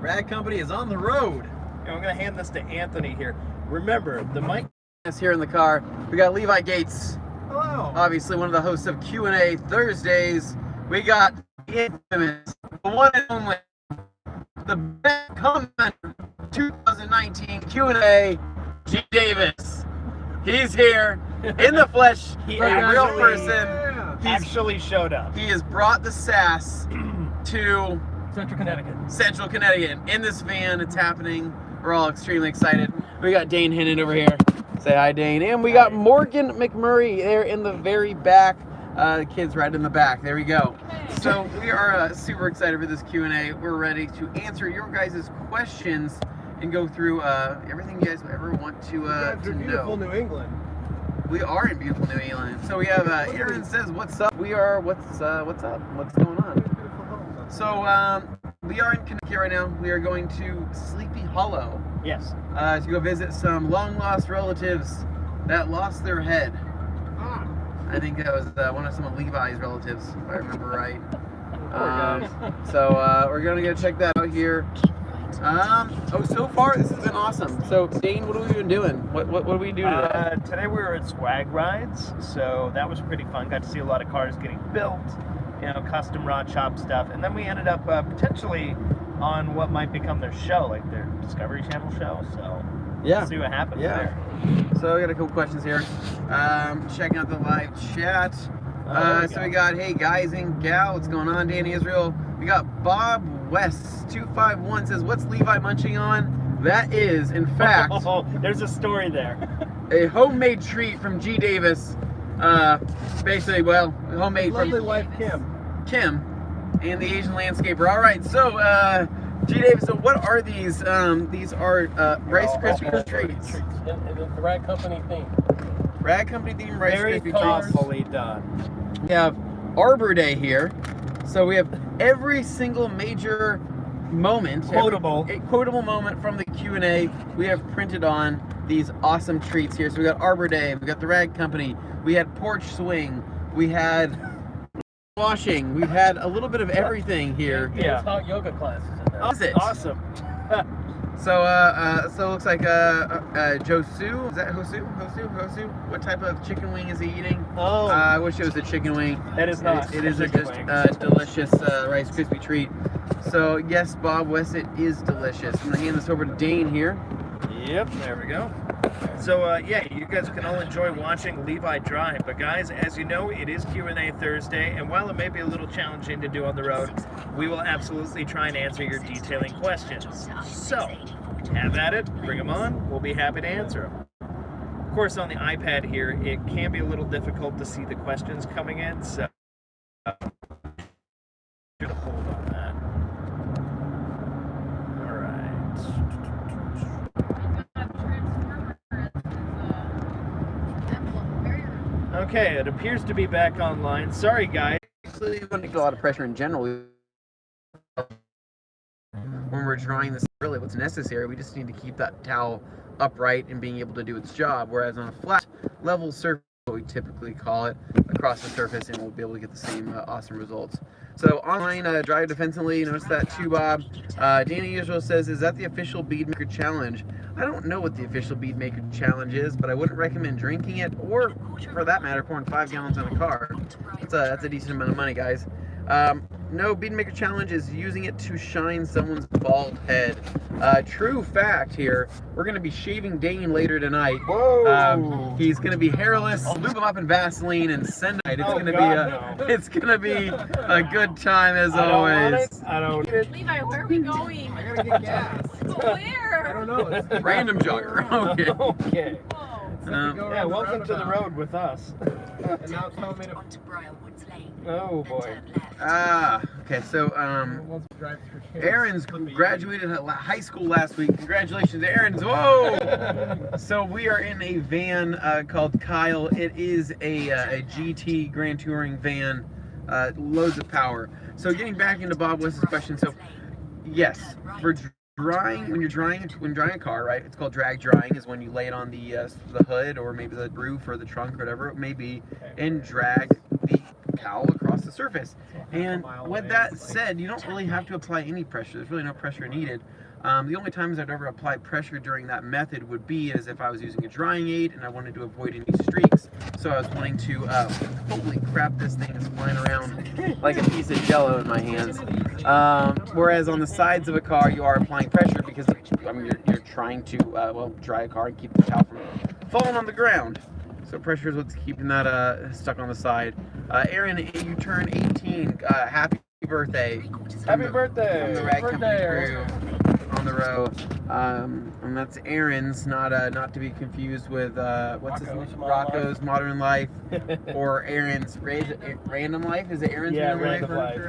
Rag Company is on the road. And I'm going to hand this to Anthony here. Remember, the mic is here in the car. We got Levi Gates. Hello. Obviously one of the hosts of Q&A Thursdays. We got the infamous, the one and only, the best comment 2019 Q&A, G. Davis. He's here in the flesh, He a real actually- person. He's actually showed up. He has brought the sass to Central Connecticut. In this van, it's happening. We're all extremely excited. We got Dane Hennen over here. Say hi, Dane. And we got Morgan McMurray there in the very back. The kid's right in the back. There we go. So we are super excited for this Q&A. We're ready to answer your guys' questions and go through everything you guys would ever want to know. Beautiful New England. We are in beautiful New England. So we have Aaron says, "What's up?" We are. What's up? What's going on? So we are in Connecticut right now. We are going to Sleepy Hollow. Yes. To go visit some long lost relatives that lost their head. I think that was one of some of Levi's relatives, if I remember right. So we're gonna go check that out here. So far this has been awesome. So Dane, what have we been doing? What do we do today? Today we were at Swag Rides, so that was pretty fun. Got to see a lot of cars getting built, you know, custom rod shop stuff, and then we ended up potentially on what might become their show, like their Discovery Channel show. So Yeah. we'll see what happens there. So I got a couple questions here. Checking out the live chat. So we got, hey guys and gal, what's going on? Danny Israel. We got Bob West 251 says, what's Levi munching on? That is, in fact, there's a story there. a homemade treat from G. Davis. Basically, well, homemade Lovely from wife Kim. and the Asian landscaper. All right, so G. Davis, so what are these? These are Rice Krispie treats. The Rag Company theme. Rag Company themed Rice Very Krispie treats. thoughtfully done. We have Arbor Day here, so we have every single major moment, quotable moment from the Q&A. We have printed on these awesome treats here. So we got Arbor Day, we got the Rag Company, we had Porch Swing, we had washing, we've had a little bit of everything here. Yeah. Hot yoga classes in there. Is it? Awesome. So it looks like Josu, is that Hosu? What type of chicken wing is he eating? Oh. I wish it was a chicken wing. That is not. It is chicken just wing. delicious Rice Krispie treat. So yes, Bob West, it is delicious. I'm gonna hand this over to Dane here. Yep, there we go. So yeah, you guys can all enjoy watching Levi drive. But guys, as you know, it is Q&A Thursday, and while it may be a little challenging to do on the road, we will absolutely try and answer your detailing questions. So, have at it, bring them on, we'll be happy to answer them. Of course, on the iPad here, it can be a little difficult to see the questions coming in, so should hold on that. Okay, it appears to be back online. Sorry, guys. Actually, we want to get a lot of pressure in general. When we're drawing this, really what's necessary, we just need to keep that towel upright and being able to do its job. Whereas on a flat, level surface, we typically call it, across the surface, and we'll be able to get the same awesome results. So online, drive defensively, notice that too, Bob. Danny Israel says, is that the official Beadmaker Challenge? I don't know what the official Beadmaker Challenge is, but I wouldn't recommend drinking it, or for that matter, pouring 5 gallons on a car. That's a decent amount of money, guys. No, Beadmaker Challenge is using it to shine someone's bald head. True fact here, we're going to be shaving Dane later tonight. Whoa! He's going to be hairless, lube him up in Vaseline and send it. It's going to be a good time as always. I don't. Levi, where are we going? I gotta get gas. Where? I don't know. Random jogger. Okay. Okay. Whoa. Yeah, welcome to the road with us. And now it's telling me to Oh boy. Okay, so drive through kids. Aaron's graduated high school last week. Congratulations, Aaron's. Whoa! So we are in a van called Kyle. It is a GT Grand Touring van, loads of power. So getting back into Bob West's question, so yes, for drying, when you're drying a car, right? It's called drag drying, is when you lay it on the hood or maybe the roof or the trunk or whatever it may be, and drag the cowl across the surface. And with that said, you don't really have to apply any pressure. There's really no pressure needed. The only times I'd ever apply pressure during that method would be as if I was using a drying aid and I wanted to avoid any streaks. So I was wanting to, holy crap, this thing is flying around like a piece of jello in my hands. Whereas on the sides of a car, you are applying pressure because you're trying to, dry a car and keep the towel from falling on the ground. So pressure is what's keeping that stuck on the side. Aaron, you turn 18. Happy birthday. Happy birthday. From the Rag Company Birthday. crew on the row. And that's Aaron's, not to be confused with what's his name? Rocco's Modern Life or Aaron's Random Life. Is it Aaron's Random Life?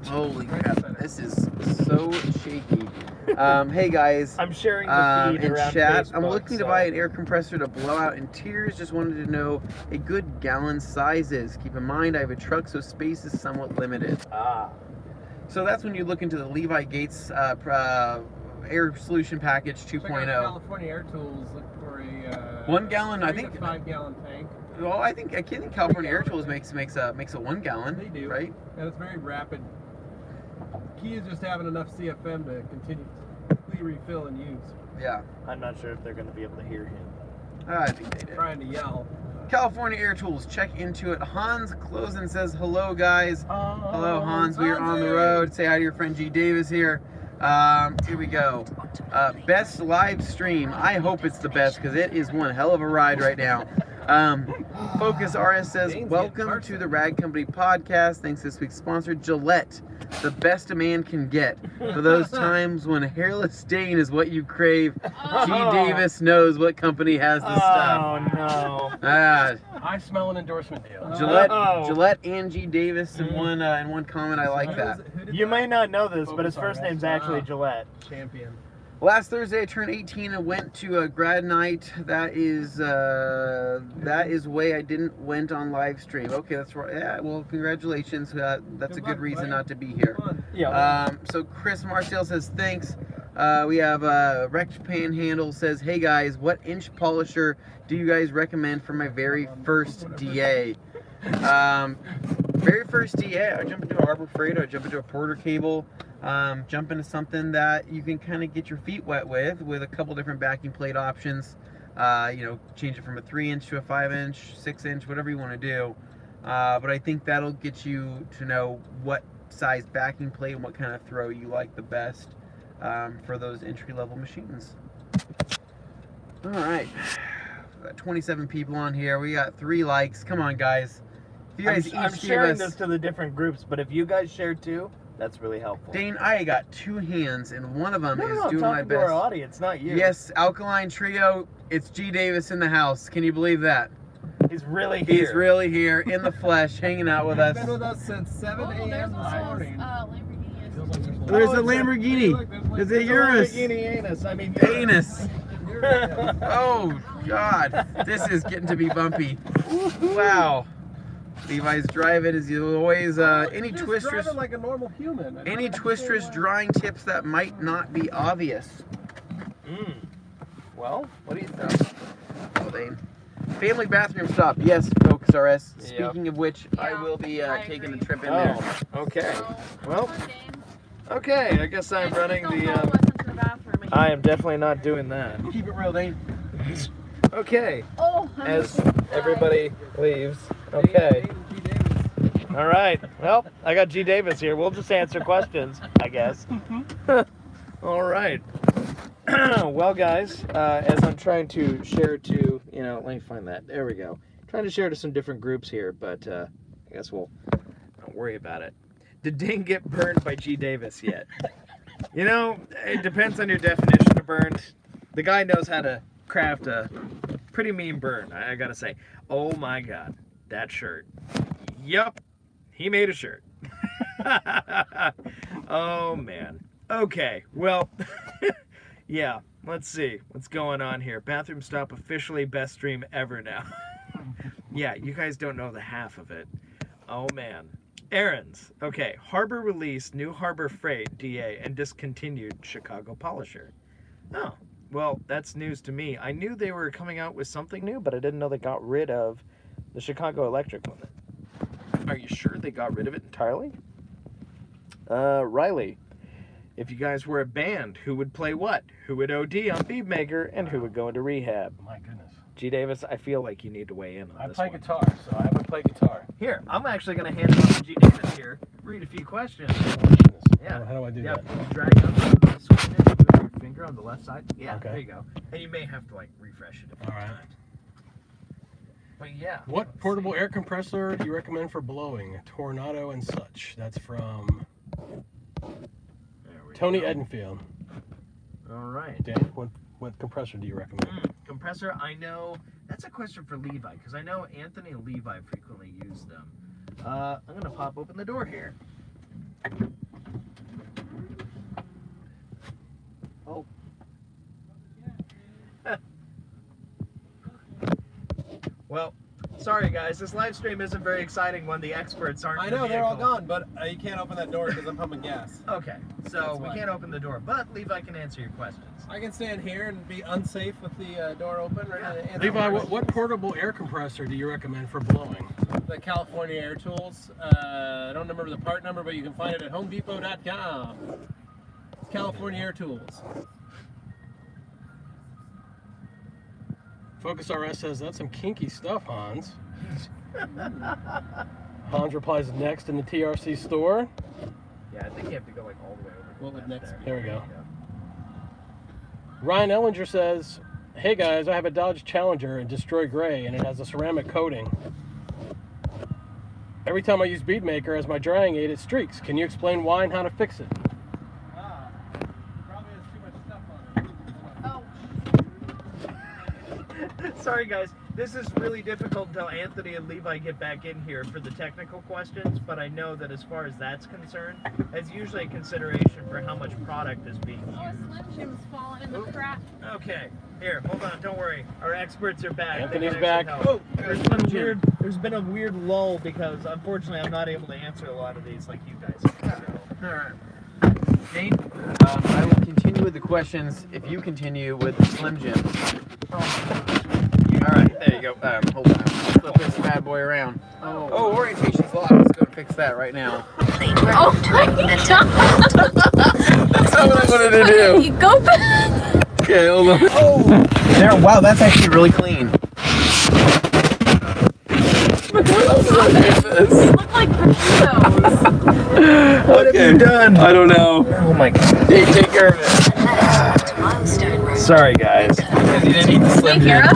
Holy crap, this is so shaky. Hey guys, I'm sharing the feed in around chat. Facebook, I'm looking to buy an air compressor to blow out interiors. Just wanted to know a good gallon sizes. Keep in mind I have a truck, so space is somewhat limited. So that's when you look into the Levi Gates air solution package 2.0. California Air Tools look for a 1 gallon. I 3 think. to 5 gallon tank. Well, I think California Air Tools makes a 1 gallon. They do, right? And it's very rapid. Key is just having enough CFM to continually refill and use. Yeah, I'm not sure if they're going to be able to hear him. I think they did. Trying to yell. California Air Tools, check into it. Hans Closen says, hello guys. Hello Hans, we are on the road. Say hi to your friend G Davis here. Here we go. Best live stream. I hope it's the best because it is one hell of a ride right now. Focus RS says, welcome to the Rag Company podcast. Thanks this week's sponsor, Gillette. The best a man can get. For those times when hairless Dane is what you crave, G Davis knows what company has the stuff. Oh no. I smell an endorsement deal. Gillette and G Davis in one comment. I like that. You may not know this, but his first name's actually Gillette. Champion. Last Thursday I turned 18 and went to a grad night. That is way I didn't went on live stream. Okay, that's right. Yeah, well, congratulations. That's a good reason not to be here. Yeah. So Chris Marcel says thanks. We have Wrecked Panhandle says, hey guys, what inch polisher do you guys recommend for my very first DA? Very first DA, I jump into a Harbor Freight, I jump into a Porter cable. Jump into something that you can kind of get your feet wet with a couple different backing plate options. Change it from a 3-inch to a 5-inch, 6-inch, whatever you want to do. But I think that'll get you to know what size backing plate and what kind of throw you like the best for those entry-level machines. All right, we got 27 people on here. We got 3 likes. Come on, guys. If you guys I'm each sharing give us... this to the different groups, but if you guys share too, that's really helpful. Dane, I got 2 hands, and one of them is I'm doing my talking to our best. audience, not you. Yes, Alkaline Trio. It's G Davis in the house. Can you believe that? He's really here. He's really here in the flesh, hanging out with us. Been with us since 7 a.m. There's this one of morning. those Lamborghini. There's a Lamborghini. It's a Urus. Anus. I mean, Anus. Oh God, this is getting to be bumpy. Wow. Levi's driving as you always. Any Just twisters? driving like a normal human. Any twisters, drawing tips that might not be obvious? Well, what do you think? Oh, Dane. Family bathroom stop. Yes, Focus RS. Speaking of which, I will be taking a trip in there. Oh, okay. Well, James. okay. I guess I'm running Don't the. follow us into the bathroom. I am definitely not doing that. Keep it real, Dane. Okay. Oh, As everybody leaves. Okay. All right. Well, I got G Davis here. We'll just answer questions, I guess. All right. Well, guys, as I'm trying to share to, let me find that. There we go. Trying to share to some different groups here, but I guess we'll don't worry about it. Did Dane get burned by G Davis yet? It depends on your definition of burned. The guy knows how to craft a pretty mean burn, I gotta say. Oh my God, that shirt. Yup, he made a shirt. Oh man. Okay, well, yeah, let's see what's going on here. Bathroom stop officially best stream ever now. Yeah, you guys don't know the half of it. Oh man. Errands. Okay, Harbor released new Harbor Freight DA and discontinued Chicago Polisher. Oh, well, that's news to me. I knew they were coming out with something new, but I didn't know they got rid of The Chicago Electric one. Are you sure they got rid of it entirely? Riley, if you guys were a band, who would play what? Who would OD on Beatmaker, and who would go into rehab? My goodness. G. Davis, I feel like you need to weigh in on I this play one. guitar, so I would play guitar. Here, I'm actually going to hand it off to G. Davis here. Read a few questions. Yeah. How do I do Yep. that? Drag up the screen it with your finger on the left side. Yeah, Okay. there you go. And you may have to like refresh it a few All right. times. But yeah. What portable air compressor do you recommend for blowing? Tornado and such. That's from There we Tony go. Edenfield. All right. Dan, what compressor do you recommend? Compressor, I know that's a question for Levi because I know Anthony and Levi frequently use them. I'm gonna pop open the door here. Oh. Well, sorry guys, this live stream isn't very exciting when the experts aren't. I in the know, they're all vehicle. gone, but you can't open that door because I'm pumping gas. Okay, so That's we fine. can't open the door, but Levi can answer your questions. I can stand here and be unsafe with the door open. Right now, and Levi, what portable air compressor do you recommend for blowing? The California Air Tools. I don't remember the part number, but you can find it at homedepot.com. It's California Air Tools. Focus RS says that's some kinky stuff, Hans. Hans replies next in the TRC store. Yeah, I think you have to go like all the way over. What would next be? There we go. Ryan Ellinger says, hey guys, I have a Dodge Challenger in Destroy Gray and it has a ceramic coating. Every time I use Beatmaker as my drying aid, it streaks. Can you explain why and how to fix it? Probably has too much stuff on it. Oh, Sorry guys, this is really difficult until Anthony and Levi get back in here for the technical questions, but I know that as far as that's concerned, it's usually a consideration for how much product is being oh, a used. Slim Jim's falling in the crap. Okay, here, hold on, don't worry. Our experts are back. They Anthony's can back. actually help. Oh, There's been a weird lull because unfortunately I'm not able to answer a lot of these like you guys are. So. Alright. Dane, I will continue with the questions if you continue with the Slim Jims. Alright, there you go. Hold on. I'll flip this bad boy around. Oh, orientation's locked. Let's go and fix that right now. Oh, That's not what I wanted to do. You go back. Okay, hold on. Oh! There, wow, that's actually really clean. Look like potatoes. What have you done? I don't know. Oh my god. Hey, take care of it. Sorry guys. Because you didn't eat the Slim Wait, Jim. Kara?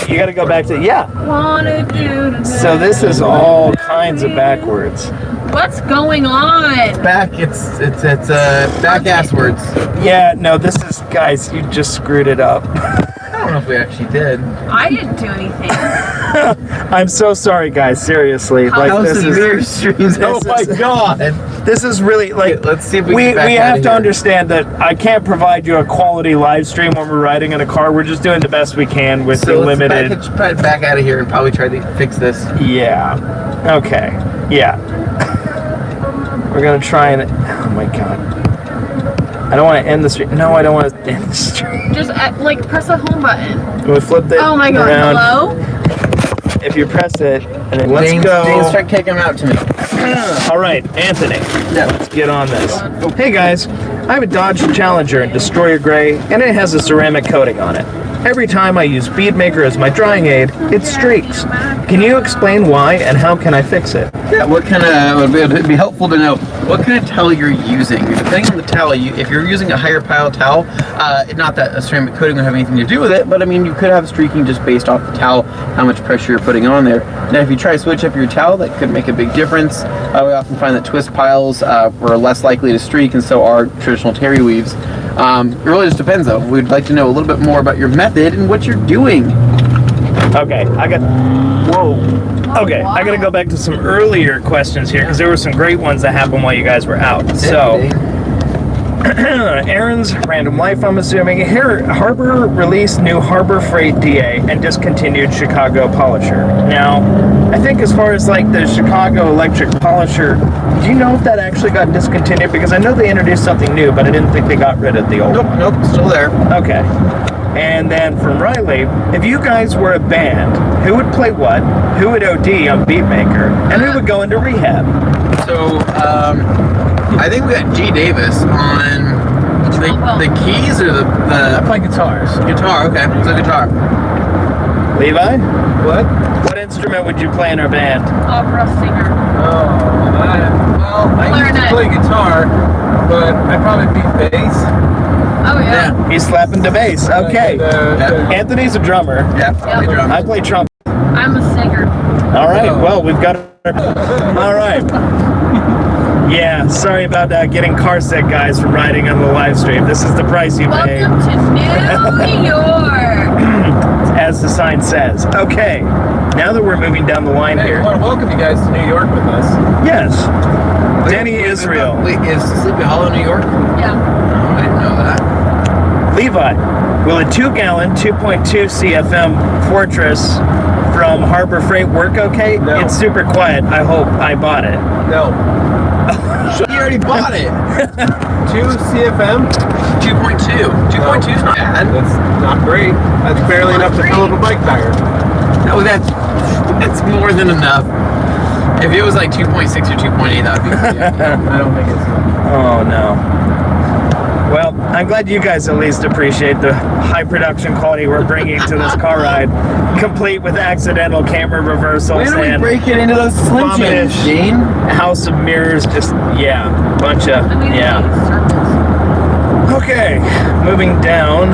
See, you gotta go back to, yeah. Wanna do tonight. So this is all kinds of backwards. What's going on? Back, it's back asswards. Yeah, no, this is, guys, you just screwed it up. I don't know if we actually did. I didn't do anything. I'm so sorry, guys, seriously. How Like, How's this the is, mirror streams? Oh this my is- god! this is really, like, Okay, let's see if we we can back out have of to here. understand that I can't provide you a quality live stream when we're riding in a car. We're just doing the best we can with the So let's limited. back out of here and probably try to fix this. Yeah. Okay. Yeah. We're gonna try and. Oh my god. I don't want to end the stream. No, I don't want to end the stream. Just like press the home button. We flip it Oh my god, around. hello? If you press it, and then let's James, go. James, try to kick him out to me. All right, Anthony. Yeah. Let's get on this. Hey guys, I have a Dodge Challenger in Destroyer Gray, and it has a ceramic coating on it. Every time I use Beadmaker as my drying aid, it streaks. Can you explain why and how can I fix it? Yeah, what kind of, it'd be helpful to know what kind of towel you're using. Depending on the towel, if you're using a higher pile towel, not that a ceramic coating would have anything to do with it, but I mean, you could have streaking just based off the towel, how much pressure you're putting on there. Now, if you try to switch up your towel, that could make a big difference. We often find that twist piles were less likely to streak, and so are traditional terry weaves. It really just depends, though. We'd like to know a little bit more about your method and what you're doing. Okay, whoa. Okay, I gotta go back to some earlier questions here because there were some great ones that happened while you guys were out. So, Aaron's Random Life, I'm assuming. Here, Harbor released new Harbor Freight DA and discontinued Chicago Polisher. Now, I think as far as like the Chicago Electric Polisher, do you know if that actually got discontinued? Because I know they introduced something new, but I didn't think they got rid of the old one. Nope, still there. Okay. And then from Riley, if you guys were a band, who would play what? Who would OD on Beatmaker? And who would go into rehab? So, I think we got G Davis on the keys or I the play guitars. guitar. Okay, so guitar. Levi, What? what instrument would you play in our band? Opera singer. Oh, I used Clarinet. to play guitar, but I'd probably be bass. Oh yeah. He's slapping the bass. Okay. Yeah. Anthony's a drummer. Yeah, probably Yeah. drums. I play trumpet. I'm a singer. All right. Well, we've got. All right. Yeah. Sorry about getting car sick, guys, from riding on the live stream. This is the price you pay, Welcome to New York. as the sign says. Okay. Now that we're moving down the line Hey, I here. want to welcome you guys to New York with us. Yes. Danny Israel. Wait, is Sleepy Hollow, New York? Yeah. Oh, I didn't know that. Levi, will a 2-gallon, 2.2 CFM Fortress from Harbor Freight work okay? No. It's super quiet. I hope I bought it. No. You already bought it. 2 CFM? 2.2. 2.2 is not bad. That's not great. That's barely enough to fill up a bike tire. No, that's more than enough. If it was like 2.6 or 2.8, that would be pretty. I don't think it's Oh no. Well, I'm glad you guys at least appreciate the high production quality we're bringing to this car ride, complete with accidental camera reversals When do we and break it into those Slim Jims, Vomit-ish. Dane? house of mirrors. Just bunch of I mean, circles. Okay, moving down.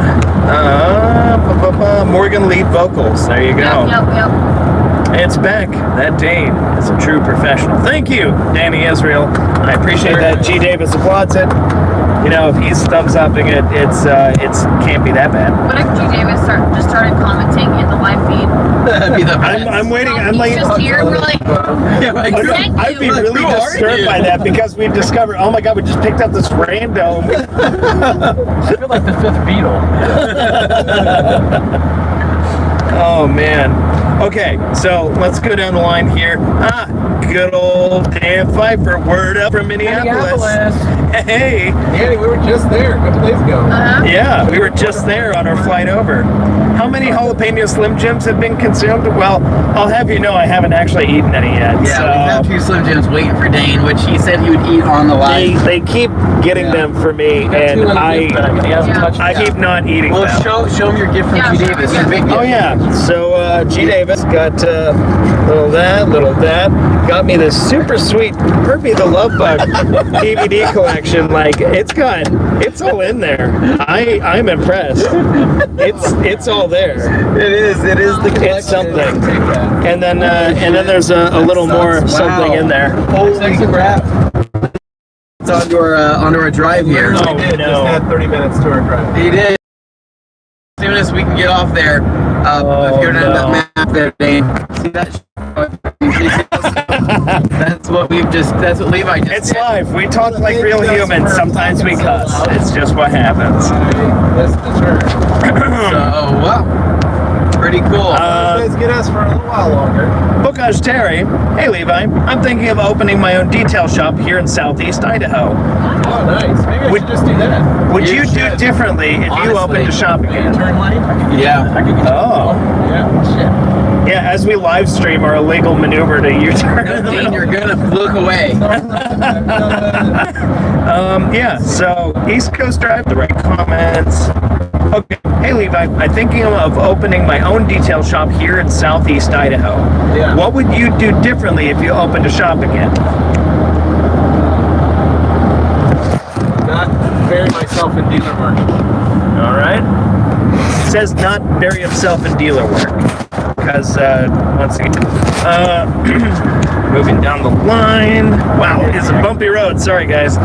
Morgan lead vocals. There you go. Yep. It's back. That Dane is a true professional. Thank you, Danny Israel. I appreciate that. G Davis applauds it. You know, if he's thumbs upping it, it's can't be that bad. What if G Davis just started commenting in the live feed? That'd be the I'm waiting. I'm like, He's just here. We're like, yeah, like, Thank I'd be you. really Who are disturbed you? by that because we've discovered. Oh my God, we just picked up this random. I feel like the fifth Beatle. Oh man. Okay, so let's go down the line here. Good old Dan Pfeiffer. Word up from Minneapolis. Hey. Danny, we were just there a couple days ago. Yeah, we were just there on our flight over. How many jalapeno Slim Jims have been consumed? Well, I'll have you know I haven't actually eaten any yet. Yeah, so we have 2 Slim Jims waiting for Dane, which he said he would eat on the live. they keep getting them for me, and He hasn't touched I keep not eating Well, them. show him your gift from Yeah, G sure. Davis. Oh yeah, so G Davis got little that, got me this super sweet Herbie the Love Bug DVD collection. Like it's all in there. I'm impressed. It's all there. It is the collection. It's something. And then there's a little more something in there. Holy crap. It's onto our drive here. Oh, We did no. just had 30 minutes to our drive. He did. As soon as we can get off there, if you're down that map there, Dane, see that? That's what Levi just It's did. live. We talk like real humans. Sometimes we cuss. It's just what happens. That's the turn. So, wow. Pretty cool. You guys get us for a little while longer. Bocage Terry. Hey Levi, I'm thinking of opening my own detail shop here in Southeast Idaho. Oh, nice. Maybe I Would- should just do that. Would You you do should. differently if you Honestly. opened a shop again? Turn lane? yeah. Oh. Yeah. Shit. Yeah, as we live stream our illegal maneuver to U-turn. No, Dane, you're gonna look away. Yeah, so East Coast Drive, the right comments. Okay, hey Levi, I'm thinking of opening my own detail shop here in Southeast Idaho. Yeah. What would you do differently if you opened a shop again? Not bury myself in dealer work. All right. It says not bury himself in dealer work. Because, once again, moving down the line. Wow, it's a bumpy road. Sorry, guys.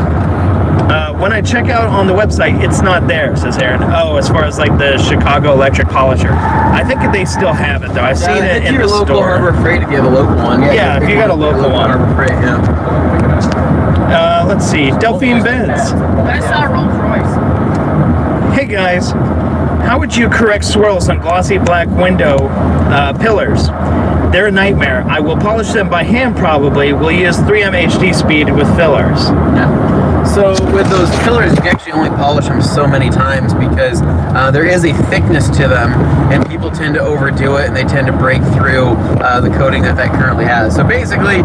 When I check out on the website, it's not there, says Aaron. Oh, as far as like the Chicago Electric Polisher. I think they still have it, though. I've seen it in your the local store. Harbor Freight if you have a local one. Yeah, if you got a local one. Harbor Freight, yeah. Let's see. Delphine Benz. I saw Rolls Royce. Hey, guys. How would you correct swirls on glossy black window pillars? They're a nightmare. I will polish them by hand probably. We'll use 3M HD speed with fillers. So with those fillers, you can actually only polish them so many times because there is a thickness to them, and people tend to overdo it and they tend to break through the coating that currently has. So basically,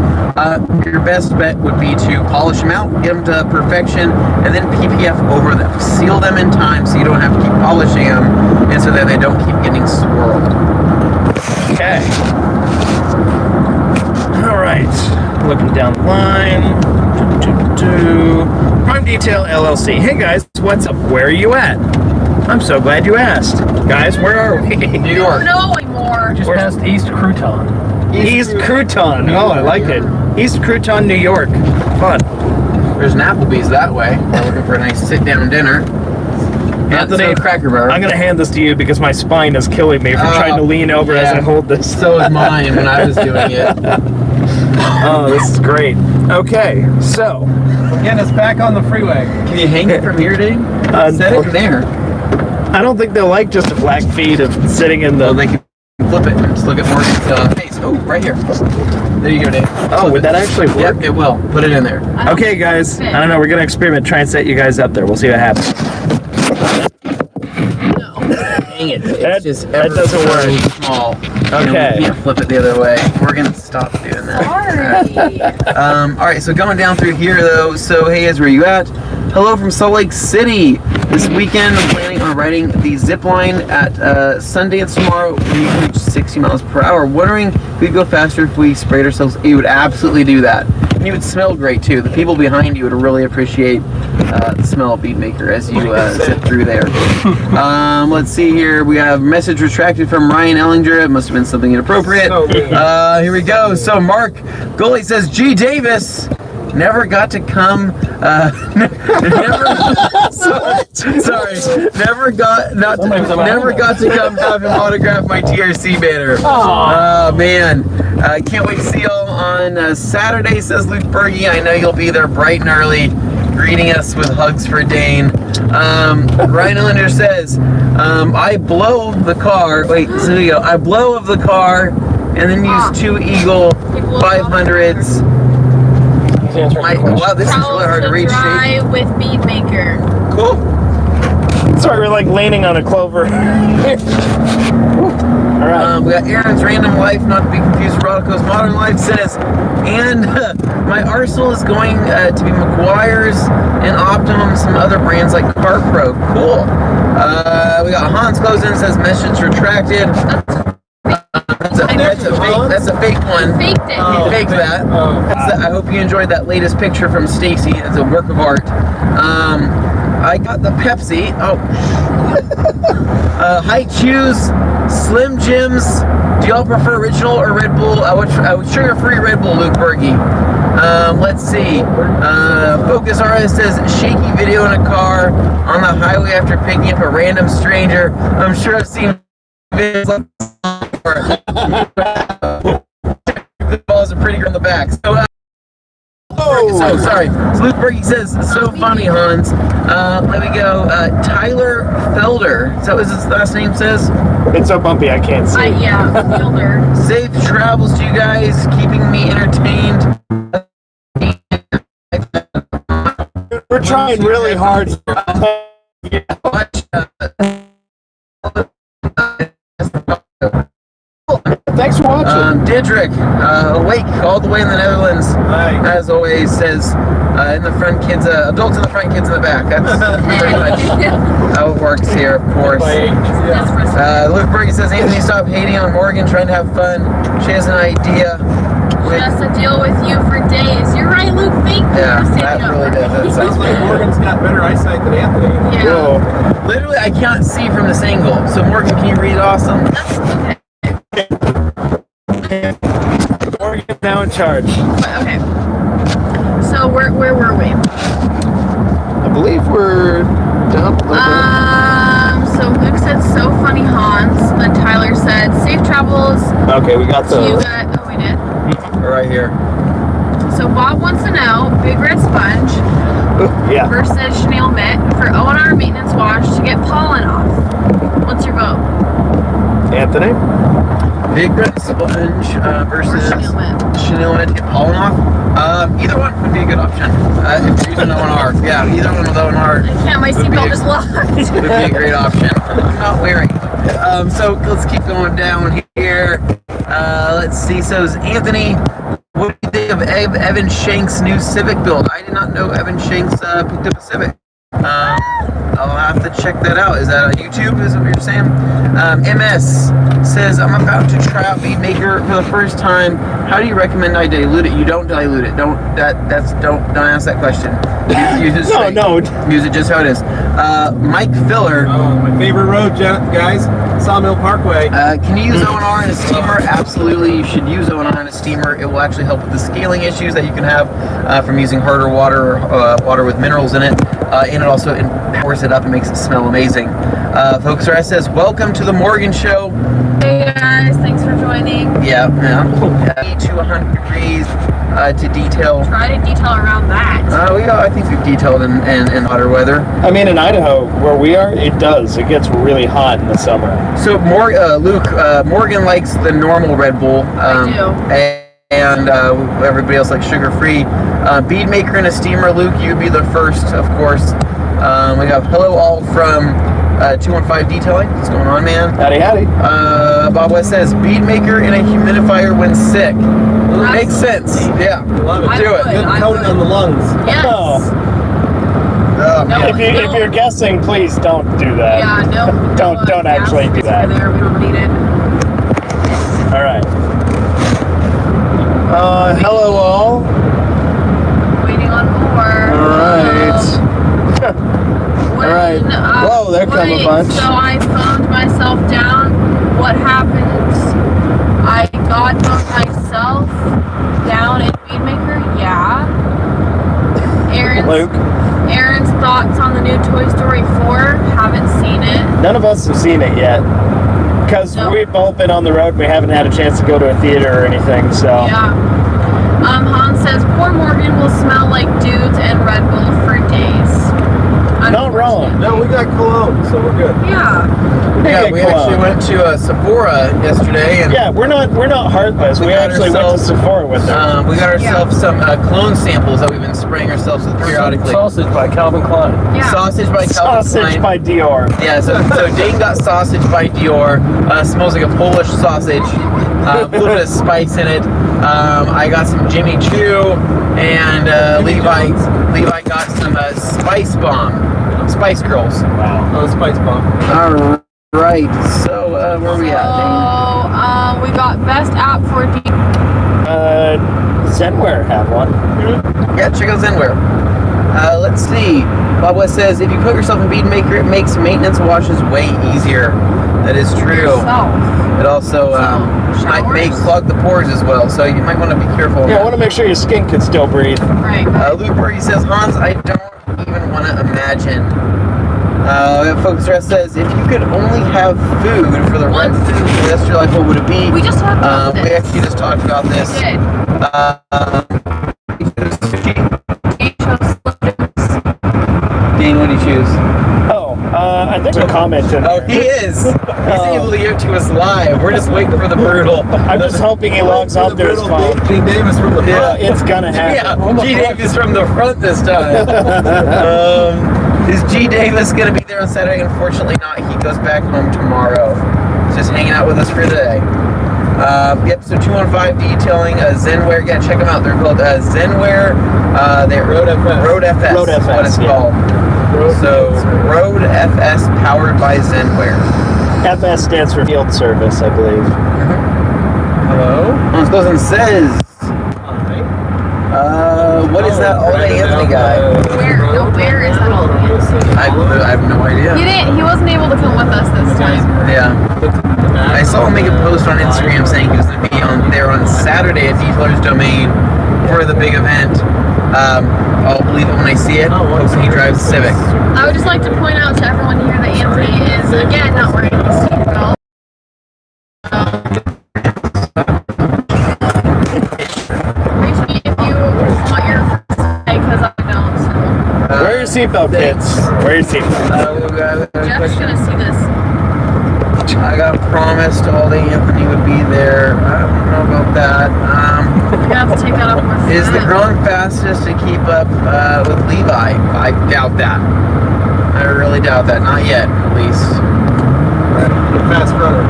your best bet would be to polish them out, get them to perfection, and then PPF over them. Seal them in time so you don't have to keep polishing them, and so that they don't keep getting swirled. Okay. All right. Looking down the line. Prime Detail LLC. Hey guys, what's up? Where are you at? I'm so glad you asked. Guys, where are we? New York. No anymore. Just past East Crouton. East Crouton. Oh, I like it. East Crouton, New York. Fun. There's an Applebee's that way. We're looking for a nice sit-down dinner. Anthony, Cracker Barrel. I'm going to hand this to you because my spine is killing me from trying to lean over as I hold this. So is mine when I was doing it. Oh, this is great. Okay, so. Getting us back on the freeway. Can you hang it from here, Dane? Set it there. I don't think they'll like just a black feed of sitting in the. Well, they can flip it and just look at Morgan's face. Oh, right here. There you go, Dave. Oh, would that actually work? Yep, it will. Put it in there. Okay, guys. I don't know. We're going to experiment. Try and set you guys up there. We'll see what happens. Dang it. That It's just doesn't so work. small. Okay. You can't flip it the other way. Morgan, stop doing that. Sorry. All right, so going down through here, though. So, hey, guys, where you at? Hello from Salt Lake City. This weekend, I'm planning on riding the zip line at Sundance tomorrow. We reach 60 miles per hour. Wondering if we'd go faster if we sprayed ourselves. You would absolutely do that. And you would smell great, too. The people behind you would really appreciate the smell of Beatmaker as you zip through there. Let's see here. We have message retracted from Ryan Ellinger. It must have been something inappropriate. Here we go. So Mark Goalie says, G. Davis never got to come. Never got to come have him autograph my TRC banner. Oh man, can't wait to see y'all on Saturday, says Luke Berge. I know you'll be there bright and early, greeting us with hugs for Dane. Ryan Ellender says, I blow the car. Wait, so here you go. I blow of the car and then use two Eagle 500s. Wow, this is really hard to reach. Dry with Beatmaker. Cool. Sorry, we're like leaning on a clover. All right. We got Aaron's Random Life, not to be confused with Rodico's Modern Life, says, and my arsenal is going to be McGuire's and Optimum, some other brands like CarPro. Cool. We got Hans goes in, says message retracted. That's a fake one. Faked it. He faked that. I hope you enjoyed that latest picture from Stacy. It's a work of art. I got the Pepsi. Oh. Height Chews, Slim Jims. Do y'all prefer original or Red Bull? Sugar-free Red Bull, Luke Berge. Let's see. Focus RS says shaky video in a car on the highway after picking up a random stranger. I'm sure I've seen videos like the balls are pretty good on the back. So, so sorry. So Luke Berge says, so funny, Hans. Let me go. Tyler Felder. Is that what his last name says? It's so bumpy, I can't see. Yeah, Fielder. Safe travels to you guys, keeping me entertained. We're trying really hard. Thanks for watching. Didrik, awake all the way in the Netherlands, as always, says in the front kids, adults in the front, kids in the back. That's pretty much how it works here, of course. Luke Berge says, Anthony, stop hating on Morgan, trying to have fun. She has an idea. She has to deal with you for days. You're right, Luke. Thank you. Yeah, that really does. That sounds Like good. Morgan's got better eyesight than Anthony. Yeah. Whoa. Literally, I can't see from this angle. So Morgan, can you read awesome? That's okay. Morgan's now in charge. Okay. So where were we? I believe we're down a little So Luke said, so funny, Hans. Then Tyler said, safe travels. Okay, we got You the. got, oh, we did. bit. Right here. So Bob wants to know, Big Red Sponge Yeah. versus Chenille Mitt for O&R maintenance wash to get pollen off. What's your vote? Anthony? Big Red Sponge versus Chenille Mint to get pollen off. Either one would be a good option. If you're using ONR. Yeah, either one with ONR. I can't, my seatbelt just locked. Would be a great option. I'm not wearing. So let's keep going down here. Let's see. So Anthony, what do you think of Evan Shank's new Civic build? I did not know Evan Shank's picked up a Civic. I'll have to check that out. Is that on YouTube? Is that what you're saying? MS says, I'm about to try out Beatmaker for the first time. How do you recommend I dilute it? You don't dilute it. Don't ask that question. You just use it just how it is. Mike Filler. Oh, my favorite road, guys. Sawmill Parkway. Can you use ONR in a steamer? Absolutely, you should use ONR in a steamer. It will actually help with the scaling issues that you can have from using harder water or water with minerals in it. And it also powers it up and makes it smell amazing. Focus RS says, welcome to the Morgan Show. Hey guys, thanks for joining. Yeah. 80 to 100 degrees to detail. Try to detail around that. I think we've detailed in hotter weather. I mean, in Idaho, where we are, it does. It gets really hot in the summer. So, Luke, Morgan likes the normal Red Bull. I do. And everybody else likes sugar-free. Beadmaker in a steamer, Luke, you'd be the first, of course. We have hello all from 215 Detailing. What's going on, man? Howdy. Bob West says, Beadmaker in a humidifier when sick. Makes sense. Yeah. Love it. Do it. Good coating on the lungs. Yes. Oh. If you're guessing, please don't do that. Yeah, no. Don't actually do that. There, we don't need it. All right. Hello all. Waiting on more. All right. When, All right. Whoa, there come a bunch. So I phoned myself down. What happened? I got myself down in Beadmaker. Yeah. Aaron's thoughts on the new Toy Story 4. Haven't seen it. None of us have seen it yet. Because we've both been on the road, we haven't had a chance to go to a theater or anything, so. Yeah. Hans says, poor Morgan will smell like dudes and Red Bull for days. Not wrong. No, we got cologne, so we're good. Yeah. We actually went to Sephora yesterday. And yeah, we're not heartless. We actually went to Sephora with them. we got ourselves some cologne samples that we've been spraying ourselves with periodically. Sausage by Calvin Klein. Yeah. Sausage by Calvin Sausage Klein. by Dior. Yeah, so Dane got sausage by Dior. Smells like a Polish sausage. A little bit of spice in it. I got some Jimmy Choo, and Levi got some Spice Bomb. Spice Girls. Wow. Oh, Spice Bomb. All right. So where are we at, Dane? So we got best app for Zenware have one. Yeah, check out Zenware. Let's see. Bob West says, if you put yourself in Beadmaker, it makes maintenance washes way easier. That is true. yourself. It also may clog the pores as well, so you might want to be careful. Yeah, I want to make sure your skin can still breathe. Right. Luke Berge says, Hans, I don't even want to imagine. Focus Rest says, if you could only have food for the rest of your life, what would it be? We just talked about this. We actually just talked about this. We did. Dane, what do you choose? Oh, I think a comment in Oh, there. he is. He's able to give it to us live. We're just waiting for the brutal. I'm just hoping he logs off to his phone. Gene Davis from the front. It's gonna Yeah, happen. G. Davis from the front this time. Is G. Davis going to be there on Saturday? Unfortunately not. He goes back home tomorrow. He's just hanging out with us for today. Yep, so 215 Detailing, Zenware. Yeah, check them out. They're called Zenware. They're Road FS. Road FS. Road FS, What it's called. So, Road FS powered by Zenware. FS stands for Field Service, I believe. Hello? Hans goes and says, what is that all day Anthony guy? Where is that all day? I have no idea. He wasn't able to come with us this time. Yeah. I saw him make a post on Instagram saying he was going to be there on Saturday at Detailer's Domain for the big event. I'll believe it when I see it. Hopefully he drives Civic. I would just like to point out to everyone here that Anthony is, again, not wearing his seatbelt. Reach me if you want your because I don't. So. Wear your seatbelt, kids. Wear your seatbelt. Jeff's gonna see this. I got promised all day Anthony would be there. I don't know about that. I'm gonna have to take that off my phone. Is the growing fastest to keep up with Levi? I doubt that. I really doubt that. Not yet, at least. Fast runner.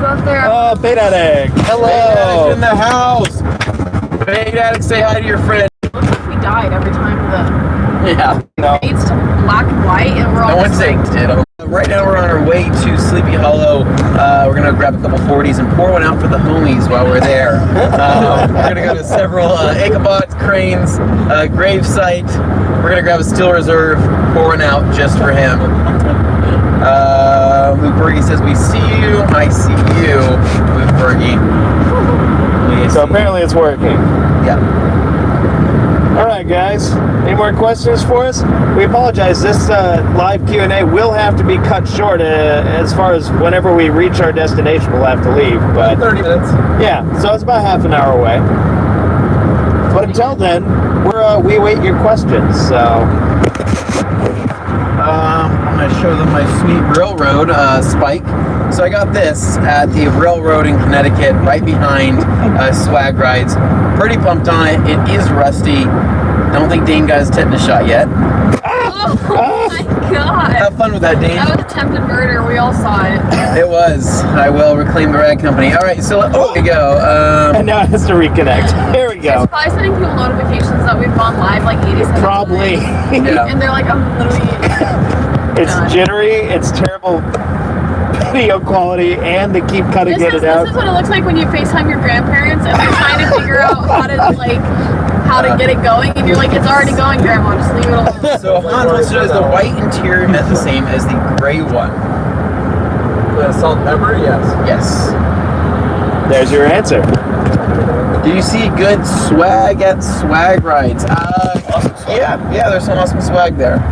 Go out there. Oh, Bait Addict. Hello. In the house. Bait Addict, say hi to your friend. It looks like we died every time Yeah. No. fades to black and white, and we're all No one just like, saved it. Right now we're on our way to Sleepy Hollow. We're gonna grab a couple 40s and pour one out for the homies while we're there. We're gonna go to several Ichabod's, Cranes, gravesite. We're gonna grab a Steel Reserve, pour one out just for him. Luke Berge says, we see you. I see you, Luke Berge. So apparently it's working. Yeah. All right, guys. Any more questions for us? We apologize. This live Q&A will have to be cut short as far as whenever we reach our destination, we'll have to leave. But 30 minutes. yeah, so it's about half an hour away. But until then, we await your questions. So I'm going to show them my sweet railroad spike. So I got this at the railroad in Connecticut, right behind Swag Rides. Pretty pumped on it. It is rusty. Don't think Dane got his tetanus shot yet. oh my god. Have fun with that, Dane. That was attempted murder. We all saw it. It was. I will reclaim the rag company. All right, so there we go. and now it has to reconnect. Here we It's go. probably sending people notifications that we've gone live like 87 Probably. times. Yeah. And they're like, I'm literally... It's jittery. It's terrible video quality, and they keep cutting This it out. is what it looks like when you FaceTime your grandparents and they're trying to figure out how to get it going, and you're like, it's already going, Grandma, just leave it alone. So Hans wants to know, is the white interior net the same as the gray one? The salt and pepper, yes. Yes. There's your answer. Do you see good swag at Swag Rides? Yeah, there's some awesome swag there.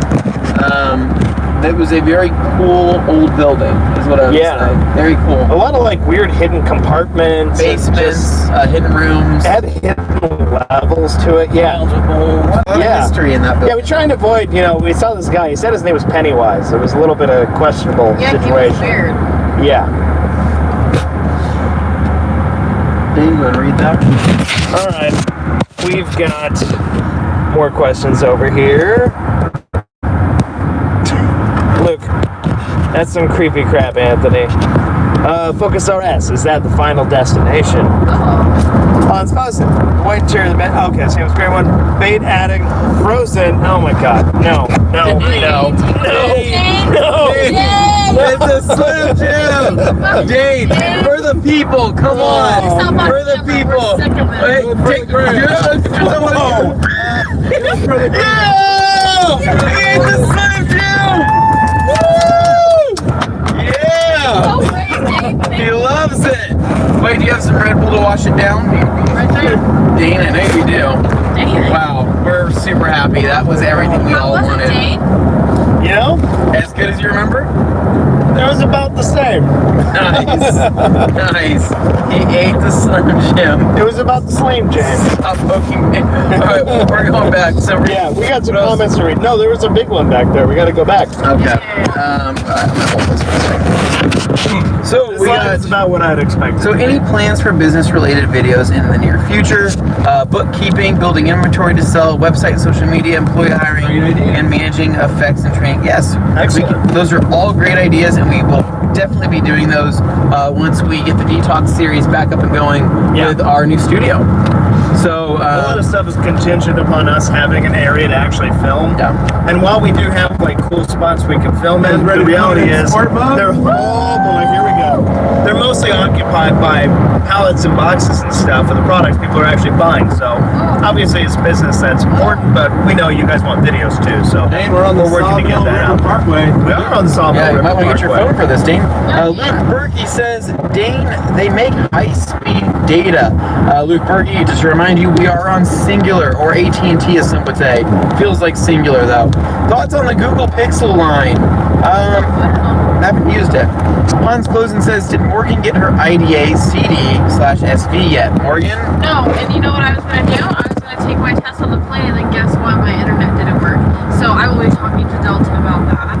It was a very cool old building, is what I would say. Very cool. A lot of like weird hidden compartments, Basements, hidden rooms. had hidden levels to it. Yeah, A lot of history in that yeah. building. We try and avoid. We saw this guy. He said his name was Pennywise. It was a little bit of a questionable Yeah, he was situation. weird. Yeah. Dane, you want to read that? All right. We've got more questions over here. Luke, that's some creepy crap, Anthony. Focus RS, is that the final destination? Hans Fawcett, white chair in the bed. Okay, so it was a great one. Bait Addict, Frozen. Oh my god. No. It's a Slim Jim! Dane, for the people, come on! For the people! Wait, take It's a Slim Jim! Woo! Yeah! He loves it! Wait, do you have some Red Bull to wash it down? Right there. Dane, I know you do. Dang. Wow, we're super happy. That was everything we How all was it, wanted. Dane? As good as you remember? It was about the same. Nice. Nice. He ate the Slim Jim. It was about the Slim Jim. Stop poking me. Alright, we're going back. So Yeah, we got some comments to read. No, there was a big one back there. We got to go back. Okay. Alright, I'm gonna hold this for a second. So we got. That's about what I'd expect. So any plans for business-related videos in the near future? Bookkeeping, building inventory to sell, website, social media, employee hiring, and managing effects and training. Yes, Excellent. those are all great ideas, and we will definitely be doing those once we get the Detox series back up and going with our new studio. So a lot of stuff is contingent upon us having an area to actually film. Yeah. And while we do have like cool spots we can film in, the reality is they're oh boy, here we go. They're mostly occupied by pallets and boxes and stuff of the products people are actually buying. So obviously it's business that's important, but we know you guys want videos too. So Dane, we're on the working to get Sawmill that River out. Parkway. We are on the Sawmill yeah, you River might want to get your Parkway. phone for this, Dane. Luke Berkey says, Dane, they make high-speed data. Luke Berkey, just to remind you, we are on Singular, or AT&T as some would say. Feels like Singular, though. Thoughts on the Google Pixel line? Haven't used it. Hans Closen says, did Morgan get her IDA CD/SV yet? Morgan? No, and you know what I was going to do? I was going to take my test on the plane, and then guess what? My internet didn't work. So I will be talking to Delta about that.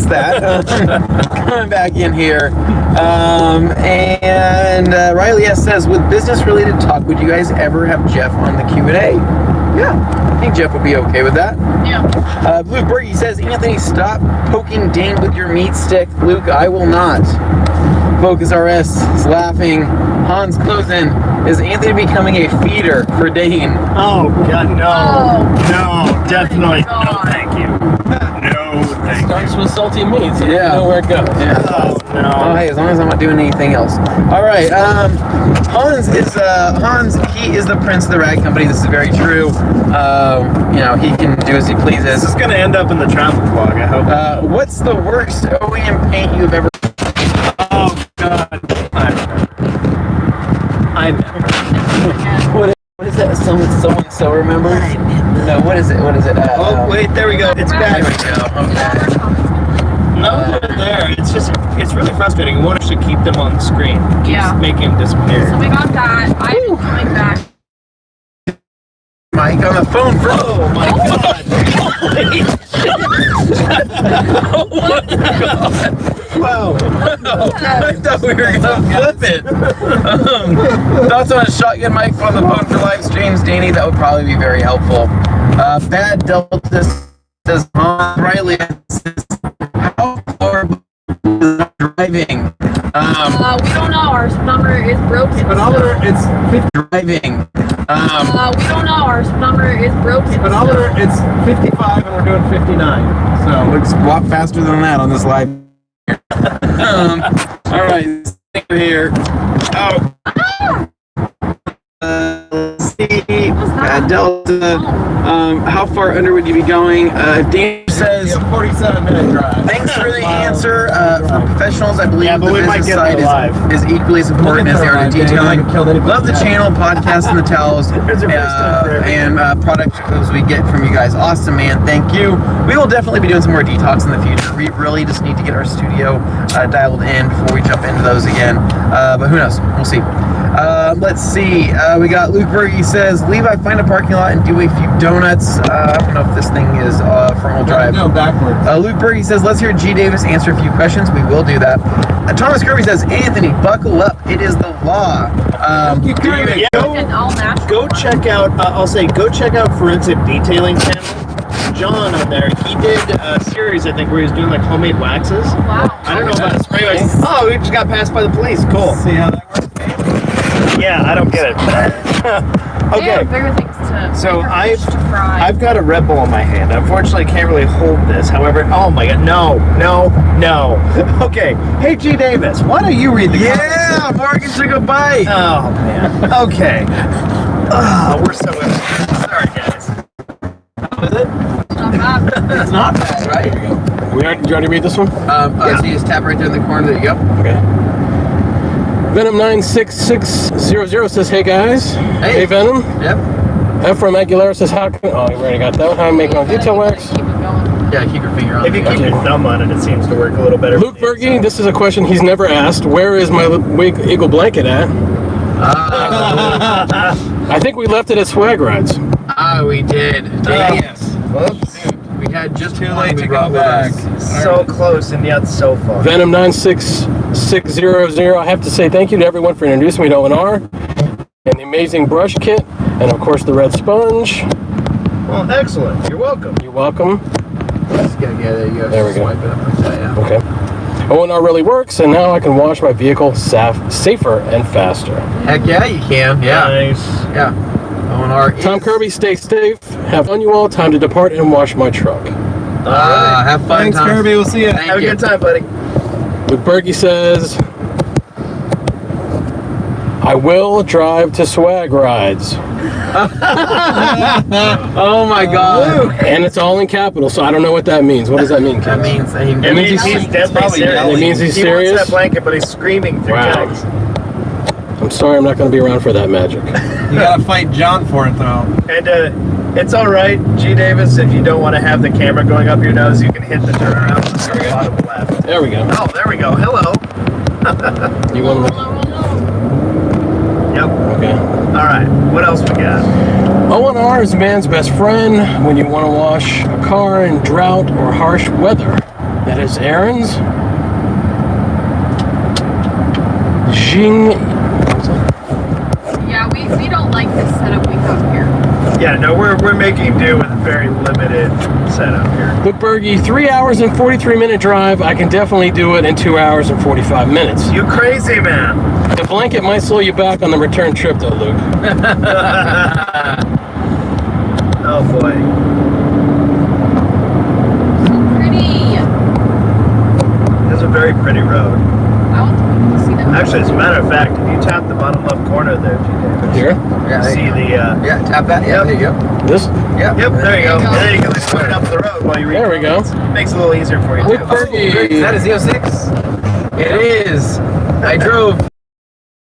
that's that. Coming back in here. And Riley S. says, with business-related talk, would you guys ever have Jeff on the Q&A? Yeah, I think Jeff would be okay with that. Yeah. Luke Berge says, Anthony, stop poking Dane with your meat stick. Luke, I will not. Focus RS is laughing. Hans closing. Is Anthony becoming a feeder for Dane? Oh, God, no. Oh. No, definitely. No, God. thank you. No, thank you. Starts with salty meats. And Yeah. You know where it goes. Yeah. Oh, Oh, no. hey, as long as I'm not doing anything else. All right. Hans is he is the prince of the rag company. This is very true. You know, he can do as he pleases. This is going to end up in the travel vlog, I hope. What's the worst OEM paint you've ever? Oh, God. I never. What is that? Someone so remembers? No, what is it? What is it? Oh, wait, there we go. It's There we back. go. Okay. No, they're there. It's really frustrating. You want us to keep them on the screen. Keeps Yeah. making them disappear. So we got that. I'm coming back. Mike on the phone, bro. Oh, my God. Oh my God. Wow. I thought we were gonna flip it. Thoughts on a shotgun mic on the phone for live streams, Danny? That would probably be very helpful. Bad Delta says, Riley says, how far is driving? We don't know. Our number is broken. Speedometer, it's 50 driving. We don't know. Our number is broken. Speedometer, it's 55 and we're doing 59. So let's walk faster than that on this live. All right, here. Oh. Let's see. Delta. How far under would you be going? Dane says 47-minute drive. Thanks for the answer. For professionals, I believe Yeah, but the we might business get side that live. is equally as important as they are to detailing. Love the channel, podcast, and the towels, and product as we get from you guys. Awesome, man. Thank you. We will definitely be doing some more detox in the future. We really just need to get our studio dialed in before we jump into those again. But who knows? We'll see. Let's see. We got Luke Berge. He says, Levi, find a parking lot and do a few donuts. I don't know if this thing is front-wheel drive. No, backwards. Luke Berge says, let's hear G. Davis answer a few questions. We will do that. Thomas Kirby says, Anthony, buckle up. It is the law. Yeah, And all natural. go check out, go check out Forensic Detailing channel. John on there, he did a series, I think, where he was doing like homemade waxes. Oh, wow. I don't know about spray wax. Oh, we just got passed by the police. Cool. See how that works? Yeah, I don't get it. They Okay. have bigger things to. So bigger fish to fry. I've got a Red Bull in my hand. Unfortunately, I can't really hold this. However, oh my God, no. Okay, hey G. Davis, why don't you read the comments? Yeah, Morgan took a bite. Oh man. Okay. Oh, we're so sorry, guys. How is it? Not bad. It's not bad, right? Here you go. Do you already read this one? So you just tap right there in the corner. There you go. Okay. Venom96600 says, hey guys. Hey. Venom. Yep. F from Aguilera says, how can, oh, you already got that one. How to make my detail wax. Keep it going. Yeah, keep your finger on If you it. keep your thumb on it, it seems to work a little better. Luke Berge, this is a question he's never asked. Where is my Eagle blanket at? I think we left it at Swag Rides. We did. Yes. Whoops. We had just Too one late we to brought go with back. us. So close and yet so far. Venom96600. I have to say thank you to everyone for introducing me to O&R and the amazing brush kit, and of course the red sponge. Well, excellent. You're welcome. You're welcome. Just gotta get it. You gotta There we go. swipe it up like that, yeah. Okay. O&R really works, and now I can wash my vehicle safer and faster. Heck yeah, you can. Yeah. Nice. Yeah. O&R is... Tom Kirby, stay safe. Have fun, you all. Time to depart and wash my truck. have fun, Thanks, Tom. Kirby. We'll see you. Thank Have you. a good time, buddy. Luke Berge says, I will drive to Swag Rides. Oh my God. And it's all in capital, so I don't know what that means. What does that mean, That Ken? means that he It means he's deadly probably serious. yelling. It means he's He serious? wants that blanket, but he's screaming through Wow. text. I'm sorry I'm not going to be around for that magic. You gotta fight John for it though. And it's all right, G. Davis. If you don't want to have the camera going up your nose, you can hit the turnaround on the bottom left. There we go. Oh, there we go. Hello. You want to... Yep. Okay. All right. What else we got? O&R is man's best friend when you want to wash a car in drought or harsh weather. That is Aaron's. Jing. Yeah, we don't like this setup we have here. Yeah, no, we're making do with a very limited setup here. Luke Berge, 3 hours and 43-minute drive. I can definitely do it in 2 hours and 45 minutes. You crazy man. The blanket might slow you back on the return trip, though, Luke. Oh boy. Pretty. This is a very pretty road. I want to see them. Actually, as a matter of fact, if you tap the bottom left corner there, David, Here? Yeah, there see you go. the Yeah, tap that. Yeah, there you go. This? Yeah. Yep, there you go. There you go. And then you can just put it up the road while you read. There we go. Makes it a little easier for you Luke too. Berge. Is that a Z06? It is. I drove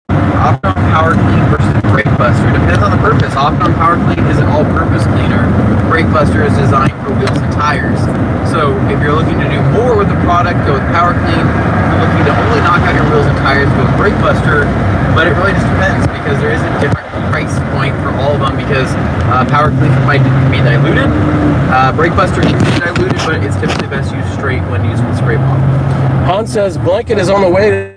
Optimum Power Clean versus Brake Buster. Depends on the purpose. Optimum Power Clean is an all-purpose cleaner. Brake Buster is designed for wheels and tires. So if you're looking to do more with the product, go with Power Clean. If you're looking to only knock out your wheels and tires, go with Brake Buster. But it really just depends because there is a different price point for all of them because Power Clean might be diluted. Brake Buster can be diluted, but it's typically best used straight when used with spray bottle. Han says blanket is on the way to...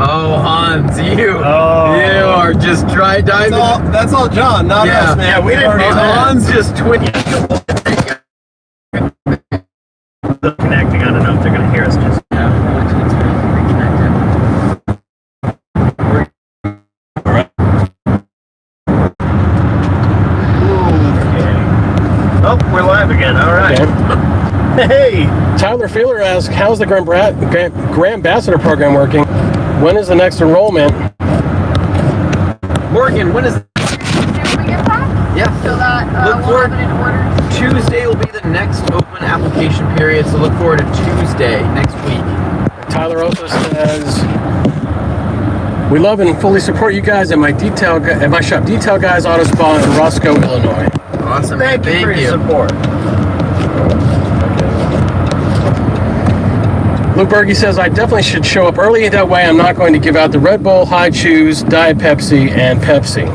Oh, Hans, you Oh. are just dry diving. That's all John, not us, man. Yeah, we didn't do that. Hans just twitching. They're connecting. I don't know if they're gonna hear us. Just oh, we're live again. All right. Okay. Hey. Tyler Feeler asks, how's the Grand Ambassador program working? When is the next enrollment? Morgan, when is? Did we get that? Yeah. So that Look we'll forward- have it in order. Tuesday will be the next open application period, so look forward to Tuesday next week. Tyler also says, we love and fully support you guys at my shop, Detail Guys Auto Spa in Roscoe, Illinois. Awesome. Thank you for your support. Luke Berge says, I definitely should show up early. That way I'm not going to give out the Red Bull, High Chews, Diet Pepsi, and Pepsi.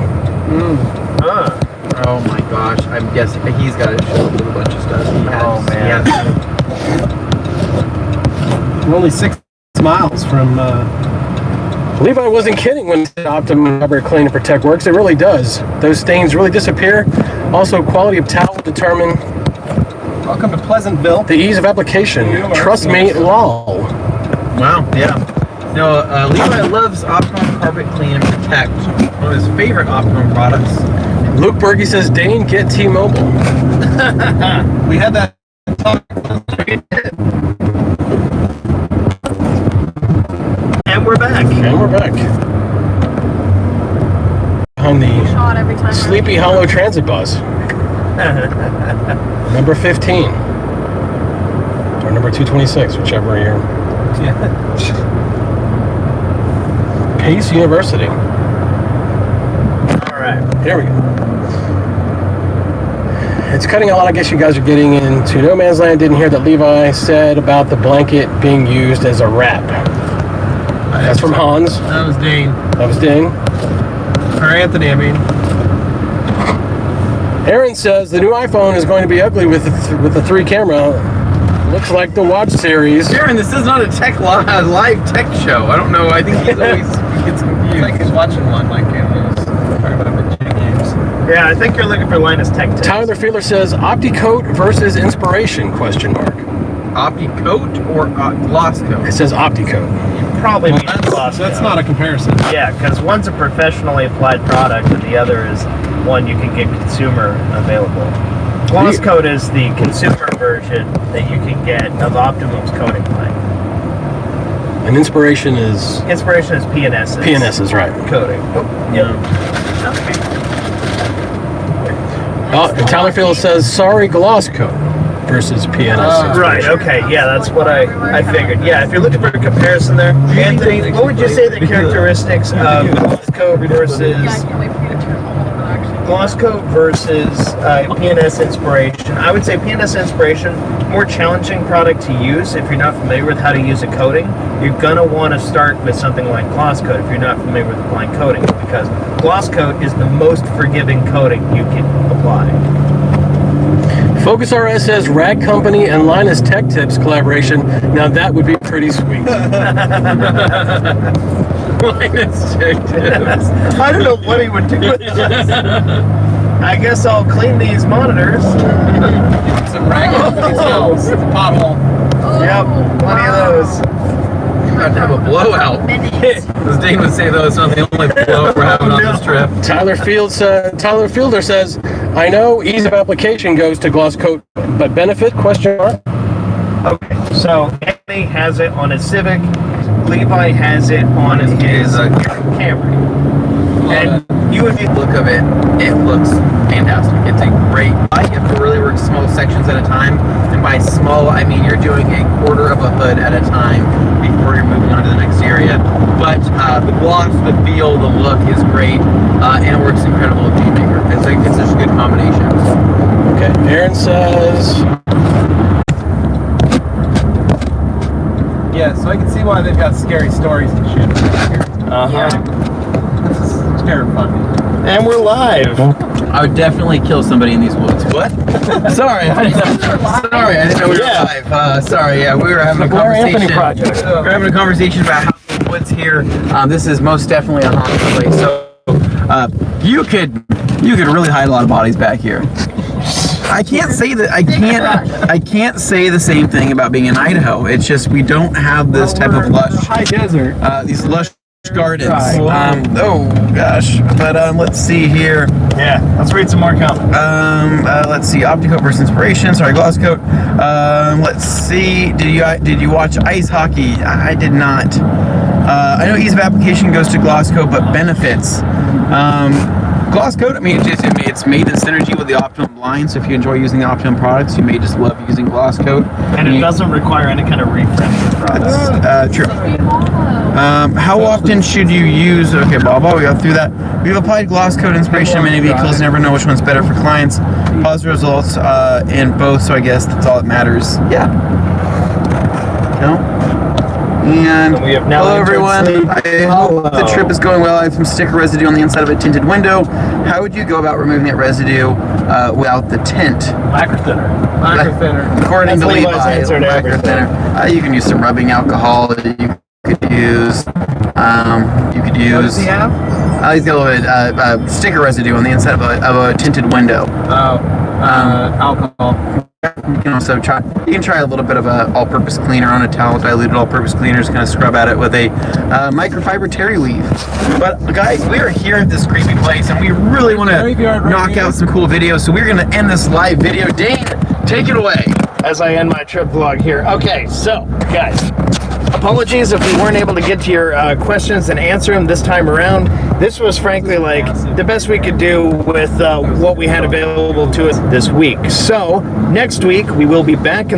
Oh my gosh, I'm guessing he's got to show up with a bunch of stuff. He has, Oh, man. He has We're only 6 miles from. Levi wasn't kidding when he said Optimum Rubber Clean and Protect works. It really does. Those stains really disappear. Also, quality of towel will determine Welcome to Pleasantville. the ease of application. You are Trust me, lol. Wow, yeah. No, Levi loves Optimum Carpet Clean and Protect, one of his favorite Optimum products. Luke Berge says, Dane, get T-Mobile. We had that talk. And we're back. And we're back. On the Shot every time. Sleepy Hollow Transit Bus. Number 15. Or number 226, whichever year. Pace University. All right. There we go. It's cutting out. I guess you guys are getting into no man's land. Didn't hear that Levi said about the blanket being used as a wrap. That's from Hans. That was Dane. That was Dane. Or Anthony, I mean. Aaron says the new iPhone is going to be ugly with the 3 camera. Looks like the Watch series. Aaron, this is not a live tech show. I don't know. I think he gets confused. It's like he's watching one, like he was talking about the games. Yeah, I think you're looking for Linus Tech Tips. Tyler Feeler says OptiCoat versus Inspiration? OptiCoat or Gloss Coat? It says OptiCoat. Probably Well, means Gloss that's Coat. not a comparison. Yeah, because one's a professionally applied product and the other is one you can get consumer available. Gloss Coat is the consumer version that you can get of Optimum's coating line. And Inspiration is Inspiration is PNS's. PNS is right. Coating. Yep. And Tyler Feeler says sorry Gloss Coat versus PNS. Right, okay, yeah, that's what I figured. Yeah, if you're looking for a comparison there, Anthony, what would you say the characteristics of Gloss Coat versus Yeah, I can't wait for you to turn all over actually. Gloss Coat versus PNS Inspiration? I would say PNS Inspiration, more challenging product to use if you're not familiar with how to use a coating. You're gonna want to start with something like Gloss Coat if you're not familiar with applying coatings, because Gloss Coat is the most forgiving coating you can apply. Focus RS says Rag Company and Linus Tech Tips collaboration. Now that would be pretty sweet. Linus Tech Tips. I don't know what he would do with this. I guess I'll clean these monitors. Some ragged themselves. Pothole. Oh, Yep, plenty of those. We're about to have a blowout. As Dane would say, though, it's not the only blowout we're having on this trip. Tyler Fielder says, I know ease of application goes to gloss coat, but benefit, question mark? Okay, so Anthony has it on his Civic. Levi has it on his Camry. And You would be look of it. It looks fantastic. It's a great. You have to really work small sections at a time, and by small, I mean you're doing a quarter of a hood at a time before you're moving on to the next area. But the gloss, the feel, the look is great, and it works incredible with GameMaker. It's just a good combination. Okay, Aaron says, Yeah, so I can see why they've got scary stories and shit. It's terrifying. And we're live. I would definitely kill somebody in these woods. What? Sorry, I didn't know we were live. Sorry, yeah, we were having a conversation. We're having a conversation about how the woods here. This is most definitely a haunted place. So you could really hide a lot of bodies back here. I can't say that. I can't say the same thing about being in Idaho. It's just we don't have this type of lush High desert. these lush gardens. Oh gosh, but let's see here. Yeah, let's read some more comments. Let's see. Opticoat versus inspiration. Sorry, gloss coat. Let's see. Did you watch ice hockey? I did not. I know ease of application goes to gloss coat, but benefits. Gloss coat, I mean, it's made in synergy with the Optimum line, so if you enjoy using the Optimum products, you may just love using gloss coat. And it doesn't require any kind of refresh process. True. How often should you use, okay, Bob, we got through that. We've applied gloss coat inspiration in many vehicles, never know which one's better for clients. Positive results in both, so I guess that's all that matters. Yeah. No? And we have now hello entered everyone. sleep. I hope the trip is going well. I have some sticker residue on the inside of a tinted window. How would you go about removing that residue without the tint? Lacquer thinner. Lacquer thinner. According to That's Levi, Levi's answer to lacquer everything. thinner. You can use some rubbing alcohol. You could use. What does he have? He's got a sticker residue on the inside of a tinted window. Alcohol. You can also try a little bit of a all-purpose cleaner on a towel, diluted all-purpose cleaner, just kind of scrub at it with a microfiber terry weave. But guys, we are here at this creepy place, and we really want to knock out some cool videos. So we're going to end this live video. Dane, take it away. As I end my trip vlog here. Okay, so guys, apologies if we weren't able to get to your questions and answer them this time around. This was frankly like the best we could do with what we had available to us this week. So next week we will be back in